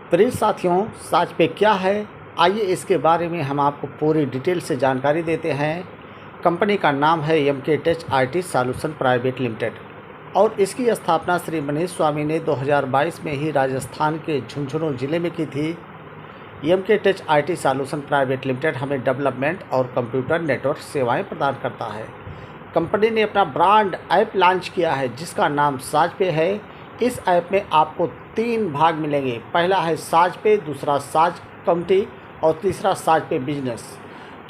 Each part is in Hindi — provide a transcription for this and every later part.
प्रिय साथियों, साज पे क्या है, आइए इसके बारे में हम आपको पूरी डिटेल से जानकारी देते हैं। कंपनी का नाम है MK tech IT solution private limited और इसकी स्थापना श्री मनीष स्वामी ने 2022 में ही राजस्थान के झुंझुनू ज़िले में की थी। MK tech IT solution private limited हमें डेवलपमेंट और कंप्यूटर नेटवर्क सेवाएं प्रदान करता है। कंपनी ने अपना ब्रांड ऐप लॉन्च किया है जिसका नाम साज पे है। इस ऐप में आपको 3 भाग मिलेंगे। पहला है साज पे, दूसरा साज कम्युनिटी और तीसरा साज पे बिजनेस।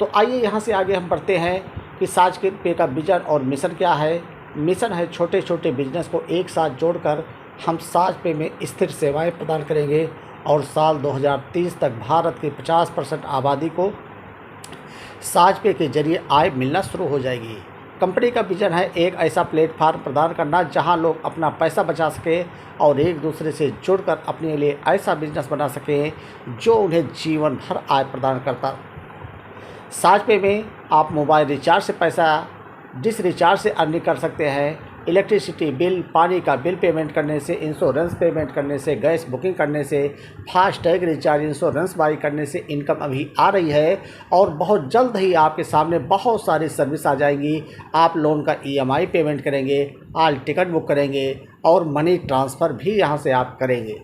तो आइए यहाँ से आगे हम बढ़ते हैं कि साज पे का विजन और मिशन क्या है। मिशन है छोटे छोटे बिजनेस को एक साथ जोड़कर हम साज पे में स्थिर सेवाएं प्रदान करेंगे और साल 2030 तक भारत की 50% आबादी को साज पे के जरिए आय मिलना शुरू हो जाएगी। कंपनी का विजन है एक ऐसा प्लेटफार्म प्रदान करना जहां लोग अपना पैसा बचा सकें और एक दूसरे से जुड़कर अपने लिए ऐसा बिजनेस बना सकें जो उन्हें जीवन भर आय प्रदान करता। साज पे में आप मोबाइल रिचार्ज से पैसा, डिश रिचार्ज से अर्निंग कर सकते हैं, इलेक्ट्रिसिटी बिल, पानी का बिल पेमेंट करने से, इंश्योरेंस पेमेंट करने से, गैस बुकिंग करने से, फास्टैग रिचार्ज, इंश्योरेंस बाई करने से इनकम अभी आ रही है और बहुत जल्द ही आपके सामने बहुत सारी सर्विस आ जाएंगी। आप लोन का ईएमआई पेमेंट करेंगे, ऑल टिकट बुक करेंगे और मनी ट्रांसफ़र भी यहाँ से आप करेंगे।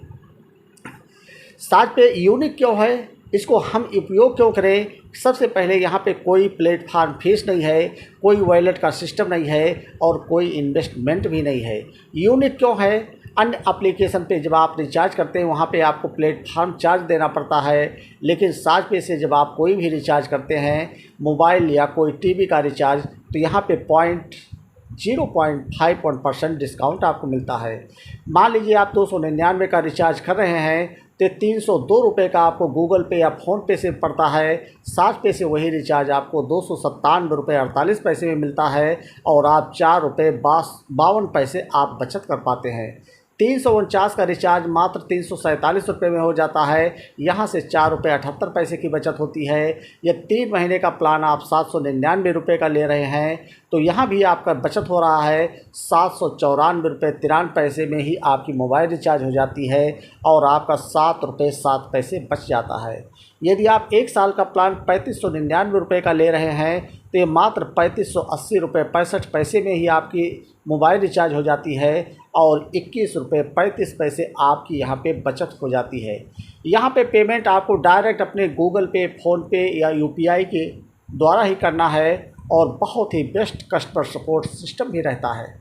साज पे यूनिक क्यों है, इसको हम उपयोग क्यों करें? सबसे पहले यहाँ पे कोई प्लेटफार्म फीस नहीं है, कोई वॉलेट का सिस्टम नहीं है और कोई इन्वेस्टमेंट भी नहीं है। यूनिक क्यों है? अन्य एप्लीकेशन पे जब आप रिचार्ज करते हैं वहाँ पे आपको प्लेटफार्म चार्ज देना पड़ता है, लेकिन साज पे से जब आप कोई भी रिचार्ज करते हैं, मोबाइल या कोई टीवी का रिचार्ज, तो यहाँ पे 0.51% डिस्काउंट आपको मिलता है। मान लीजिए आप 299 का रिचार्ज कर रहे हैं तो 302 रुपये का आपको गूगल पे या फ़ोन पे से पड़ता है। साज पे से वही रिचार्ज आपको 297 रुपये 48 पैसे में मिलता है और आप 4 रुपये 52 पैसे आप बचत कर पाते हैं। 349 का रिचार्ज मात्र 347 रुपये में हो जाता है। यहाँ से 4 रुपये 78 पैसे की बचत होती है। ये 3 महीने का प्लान आप 799 रुपये का ले रहे हैं तो यहाँ भी आपका बचत हो रहा है 794 रुपये 93 पैसे में ही आपकी मोबाइल रिचार्ज हो जाती है और आपका 7 रुपये 7 पैसे बच जाता है। यदि आप 1 साल का प्लान 3599 रुपये का ले रहे हैं तो ये मात्र 3580 रुपये 65 पैसे में ही आपकी मोबाइल रिचार्ज हो जाती है और 21 रुपये 35 पैसे आपकी यहाँ पे बचत हो जाती है। यहाँ पे पेमेंट आपको डायरेक्ट अपने गूगल पे, फ़ोन पे या यूपीआई के द्वारा ही करना है और बहुत ही बेस्ट कस्टमर सपोर्ट सिस्टम भी रहता है।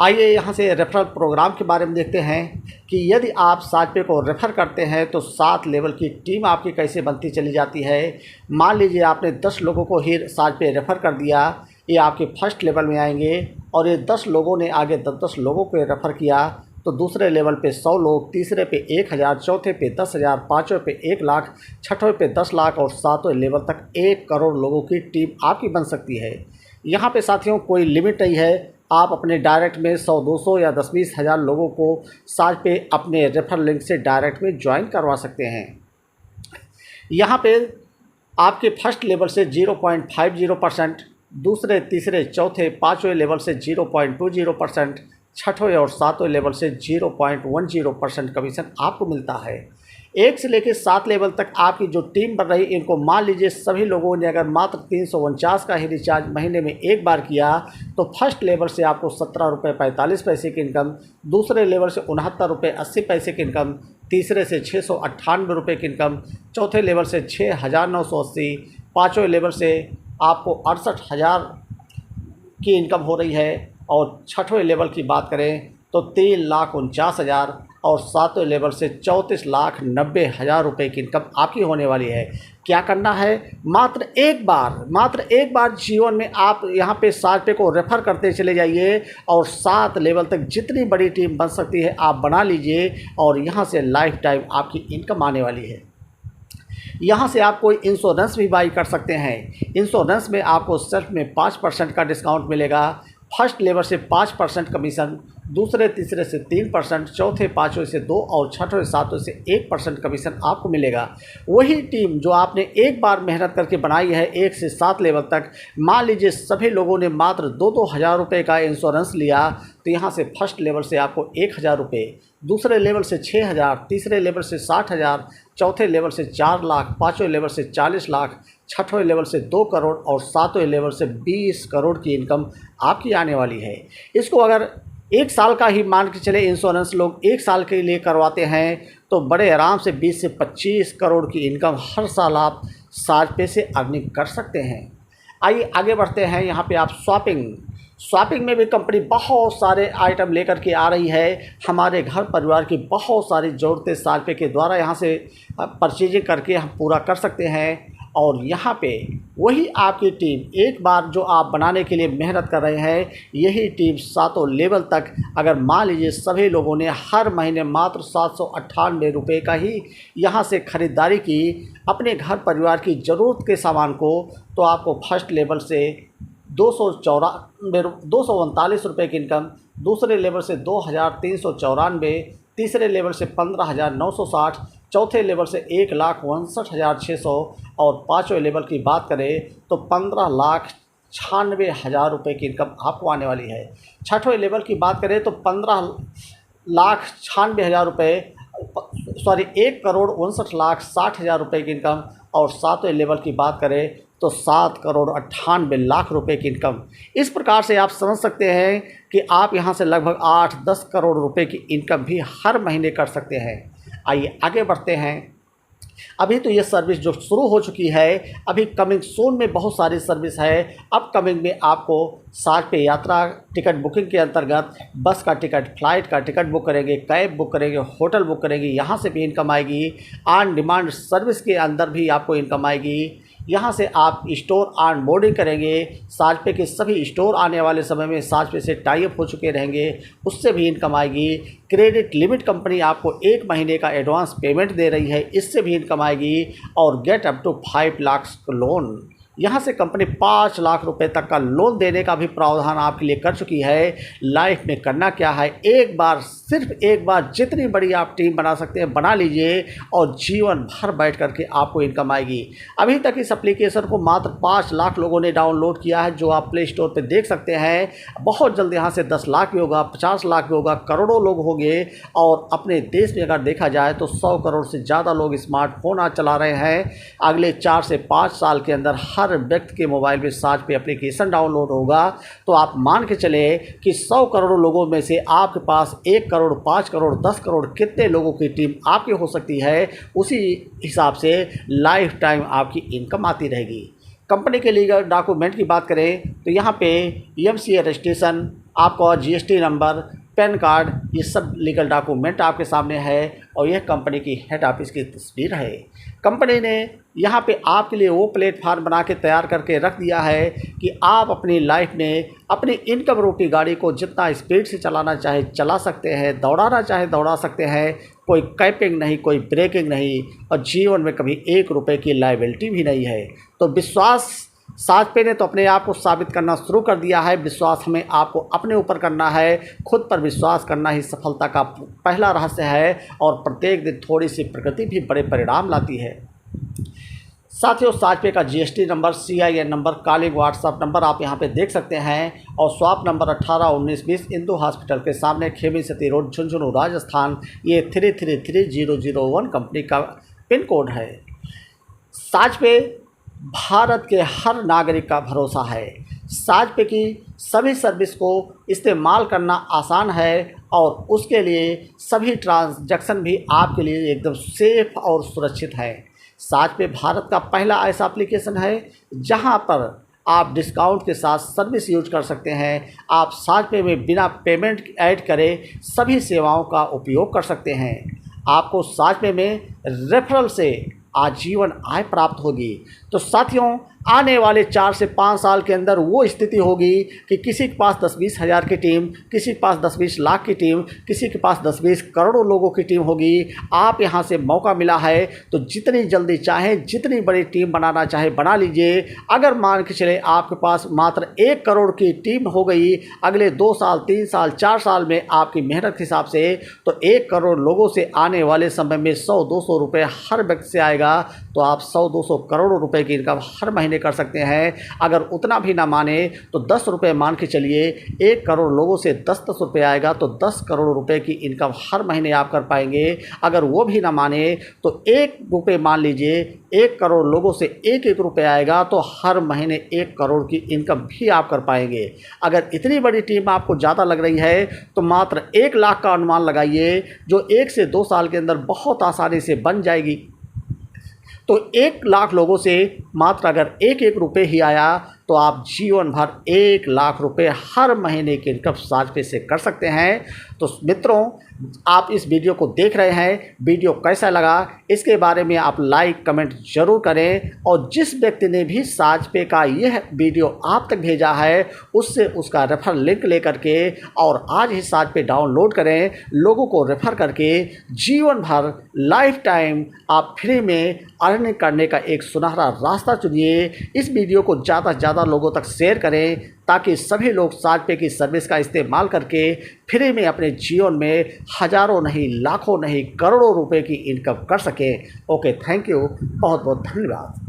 आइए यहाँ से रेफरल प्रोग्राम के बारे में देखते हैं कि यदि आप साज पे को रेफ़र करते हैं तो 7 लेवल की टीम आपकी कैसे बनती चली जाती है। मान लीजिए आपने 10 लोगों को ही साज पे रेफ़र कर दिया, ये आपके फर्स्ट लेवल में आएंगे और ये 10 लोगों ने आगे 10-10 लोगों को रेफ़र किया तो दूसरे लेवल पे 100 लोग, तीसरे पे 1000, चौथे पे 10,000, पाँचवें पे 1 लाख, छठवें पे 10 लाख और 7वें लेवल तक 1 करोड़ लोगों की टीम आपकी बन सकती है। यहाँ पे साथियों कोई लिमिट नहीं है। आप अपने डायरेक्ट में 100, 200 या 10-20 हज़ार लोगों को साज पे अपने रेफर लिंक से डायरेक्ट में ज्वाइन करवा सकते हैं। यहाँ पे आपके फर्स्ट लेवल से 0.50%, दूसरे, तीसरे, चौथे, 5वें लेवल से 0.20%, छठवें और 7वें लेवल से 0.10% कमीशन आपको मिलता है। 1 से लेकर 7 लेवल तक आपकी जो टीम बन रही, इनको मान लीजिए सभी लोगों ने अगर मात्र 349 का ही रिचार्ज महीने में एक बार किया तो फर्स्ट लेवल से आपको 17 रुपये 45 पैसे की इनकम, दूसरे लेवल से 69 रुपये 80 पैसे की इनकम, तीसरे से 698 रुपये की इनकम, चौथे लेवल से 6,980, 5वें लेवल से आपको 68,000 की इनकम हो रही है और छठवें लेवल की बात करें तो 3,49,000 और 7वें लेवल से 34,90,000 रुपये की इनकम आपकी होने वाली है। क्या करना है? मात्र एक बार जीवन में आप यहाँ पे साज पे को रेफ़र करते चले जाइए और 7 लेवल तक जितनी बड़ी टीम बन सकती है आप बना लीजिए और यहाँ से लाइफ टाइम आपकी इनकम आने वाली है। यहाँ से आप कोई इंश्योरेंस भी बाई कर सकते हैं। इंश्योरेंस में आपको सेल्फ में 5% का डिस्काउंट मिलेगा, फर्स्ट लेवल से 5% कमीशन, दूसरे तीसरे से 3%, चौथे पाँचवें से 2 और छठवें सातवें से 1% कमीशन आपको मिलेगा। वही टीम जो आपने एक बार मेहनत करके बनाई है 1 से 7 लेवल तक, मान लीजिए सभी लोगों ने मात्र 2-2 हज़ार रुपये का इंश्योरेंस लिया, तो यहाँ से फर्स्ट लेवल से आपको 1,000 रुपये, दूसरे लेवल से 6,000, तीसरे लेवल से 60,000, चौथे लेवल से 4 लाख, पाँचवें लेवल से 40 लाख, छठवें लेवल से 2 करोड़ और सातवें लेवल से 20 करोड़ की इनकम आपकी आने वाली है। इसको अगर 1 साल का ही मान के चले इंश्योरेंस लोग 1 साल के लिए करवाते हैं तो बड़े आराम से 20 से 25 करोड़ की इनकम हर साल आप साजपे से अर्निंग कर सकते हैं। आइए आगे बढ़ते हैं। यहाँ पे आप शॉपिंग में भी कंपनी बहुत सारे आइटम लेकर के आ रही है। हमारे घर परिवार की बहुत सारी ज़रूरतें साजपे के द्वारा यहाँ से परचेजिंग करके हम पूरा कर सकते हैं। और यहाँ पे वही आपकी टीम एक बार जो आप बनाने के लिए मेहनत कर रहे हैं, यही टीम 7 लेवल तक, अगर मान लीजिए सभी लोगों ने हर महीने मात्र 798 रुपये का ही यहाँ से ख़रीदारी की अपने घर परिवार की ज़रूरत के सामान को, तो आपको फर्स्ट लेवल से 239 रुपये की इनकम, दूसरे लेवल से 2,394, तीसरे लेवल से 15,960, चौथे लेवल से 1,62,600 और पाँचवें लेवल की बात करें तो 15,96,000 रुपये की इनकम आपको आने वाली है। छठवें लेवल की बात करें तो 15,96,000 रुपये, 1,59,60,000 रुपये की इनकम। और सातवें लेवल की बात करें तो 7,98,00,000 रुपये की इनकम। इस प्रकार से आप समझ सकते हैं कि आप यहाँ से लगभग 8-10 करोड़ रुपए की इनकम भी हर महीने कर सकते हैं। आइए आगे बढ़ते हैं। अभी तो ये सर्विस जो शुरू हो चुकी है, अभी कमिंग सून में बहुत सारी सर्विस है। अपकमिंग में आपको साजपे यात्रा टिकट बुकिंग के अंतर्गत बस का टिकट, फ्लाइट का टिकट बुक करेंगे, कैब बुक करेंगे, होटल बुक करेंगे, यहाँ से भी इनकम आएगी। ऑन डिमांड सर्विस के अंदर भी आपको इनकम आएगी। यहाँ से आप स्टोर ऑन बोर्डिंग करेंगे, साजपे के सभी स्टोर आने वाले समय में साजपे से टाई अप हो चुके रहेंगे, उससे भी इनकम आएगी। क्रेडिट लिमिट कंपनी आपको 1 महीने का एडवांस पेमेंट दे रही है, इससे भी इनकम आएगी। और get up to 5 lakh loan, यहाँ से कंपनी 5 लाख रुपए तक का लोन देने का भी प्रावधान आपके लिए कर चुकी है। लाइफ में करना क्या है, एक बार, सिर्फ एक बार जितनी बड़ी आप टीम बना सकते हैं बना लीजिए और जीवन भर बैठ करके आपको इनकम आएगी। अभी तक इस एप्लीकेशन को मात्र 5 लाख लोगों ने डाउनलोड किया है, जो आप प्ले स्टोर पे देख सकते हैं। बहुत जल्द यहाँ से 10 लाख भी होगा, 50 लाख भी होगा, करोड़ों लोग होंगे। और अपने देश में अगर देखा जाए तो 100 करोड़ से ज़्यादा लोग स्मार्टफोन आज चला रहे हैं। अगले 4 से 5 साल के अंदर हर व्यक्ति के मोबाइल में साजपे एप्लीकेशन डाउनलोड होगा। तो आप मान के चले कि 100 करोड़ लोगों में से आपके पास 1 करोड़, 5 करोड़, 10 करोड़ कितने लोगों की टीम आपकी हो सकती है, उसी हिसाब से लाइफ टाइम आपकी इनकम आती रहेगी। कंपनी के लीगल डॉक्यूमेंट की बात करें तो यहाँ पे एमसीए रजिस्ट्रेशन, आपका जीएसटी नंबर, पैन कार्ड, ये सब लीगल डॉक्यूमेंट आपके सामने है। और यह कंपनी की हेड ऑफिस की तस्वीर है। कंपनी ने यहाँ पे आपके लिए वो प्लेटफार्म बना के तैयार करके रख दिया है कि आप अपनी लाइफ में अपनी इनकम रूपी गाड़ी को जितना स्पीड से चलाना चाहे चला सकते हैं, दौड़ाना चाहे दौड़ा सकते हैं। कोई कैपिंग नहीं, कोई ब्रेकिंग नहीं, और जीवन में कभी 1 रुपये की लायबिलिटी भी नहीं है। तो विश्वास, साजपे ने तो अपने आप को साबित करना शुरू कर दिया है। विश्वास हमें आपको अपने ऊपर करना है, खुद पर विश्वास करना ही सफलता का पहला रहस्य है। और प्रत्येक दिन थोड़ी सी प्रगति भी बड़े परिणाम लाती है। साथियों, साजपे का GST number, CIN number, calling WhatsApp number आप यहाँ पे देख सकते हैं। और स्वैप नंबर 181920 इंदू हॉस्पिटल के सामने, खेमी सती रोड, झुंझुनू, राजस्थान। ये 333001 कंपनी का पिन कोड है। साजपे भारत के हर नागरिक का भरोसा है। साजपे की सभी सर्विस को इस्तेमाल करना आसान है और उसके लिए सभी ट्रांजैक्शन भी आपके लिए एकदम सेफ और सुरक्षित है। साजपे भारत का पहला ऐसा एप्लीकेशन है जहां पर आप डिस्काउंट के साथ सर्विस यूज कर सकते हैं। आप साजपे में बिना पेमेंट ऐड करे सभी सेवाओं का उपयोग कर सकते हैं। आपको साजपे में रेफरल से आजीवन आय प्राप्त होगी। तो साथियों, आने वाले 4 से 5 साल के अंदर वो स्थिति होगी कि किसी के पास 10-20 हज़ार की टीम, किसी के पास 10-20 लाख की टीम, किसी के पास 10-20 करोड़ों लोगों की टीम होगी। आप यहाँ से मौका मिला है तो जितनी जल्दी चाहें, जितनी बड़ी टीम बनाना चाहे बना लीजिए। अगर मान के चले आपके पास मात्र 1 करोड़ की टीम हो गई अगले 2 साल, 3 साल, 4 साल में आपकी मेहनत के हिसाब से, तो 1 करोड़ लोगों से आने वाले समय में 100-200 रुपये हर व्यक्ति से आएगा, तो आप 100-200 करोड़ रुपए की इनकम हर महीने कर सकते हैं। अगर उतना भी ना माने तो 10 रुपये मान के चलिए, 1 करोड़ लोगों से 10-10 रुपये आएगा तो 10 करोड़ रुपए की इनकम हर महीने आप कर पाएंगे। अगर वो भी ना माने तो 1 रुपये मान लीजिए, 1 करोड़ लोगों से 1-1 रुपये आएगा तो हर महीने 1 करोड़ की इनकम भी आप कर पाएंगे। अगर इतनी बड़ी टीम आपको ज़्यादा लग रही है तो मात्र 1 लाख का अनुमान लगाइए, जो 1 से 2 साल के अंदर बहुत आसानी से बन जाएगी। तो 1 लाख लोगों से मात्र अगर 1-1 रुपये ही आया तो आप जीवन भर 1 लाख रुपए हर महीने की इनकम साझ पे से कर सकते हैं। तो मित्रों, आप इस वीडियो को देख रहे हैं, वीडियो कैसा लगा इसके बारे में आप लाइक कमेंट ज़रूर करें, और जिस व्यक्ति ने भी साझ पे का यह वीडियो आप तक भेजा है उससे उसका रेफर लिंक लेकर के और आज ही साझ पे डाउनलोड करें। लोगों को रेफर करके जीवन भर लाइफ टाइम आप फ्री में अर्निंग करने का एक सुनहरा रास्ता चुनिए। इस वीडियो को ज़्यादा से ज़्यादा लोगों तक शेयर करें ताकि सभी लोग साझ पे की सर्विस का इस्तेमाल करके फ्री में अपने जीवन में हज़ारों नहीं, लाखों नहीं, करोड़ों रुपए की इनकम कर सकें। ओके, थैंक यू, बहुत बहुत धन्यवाद।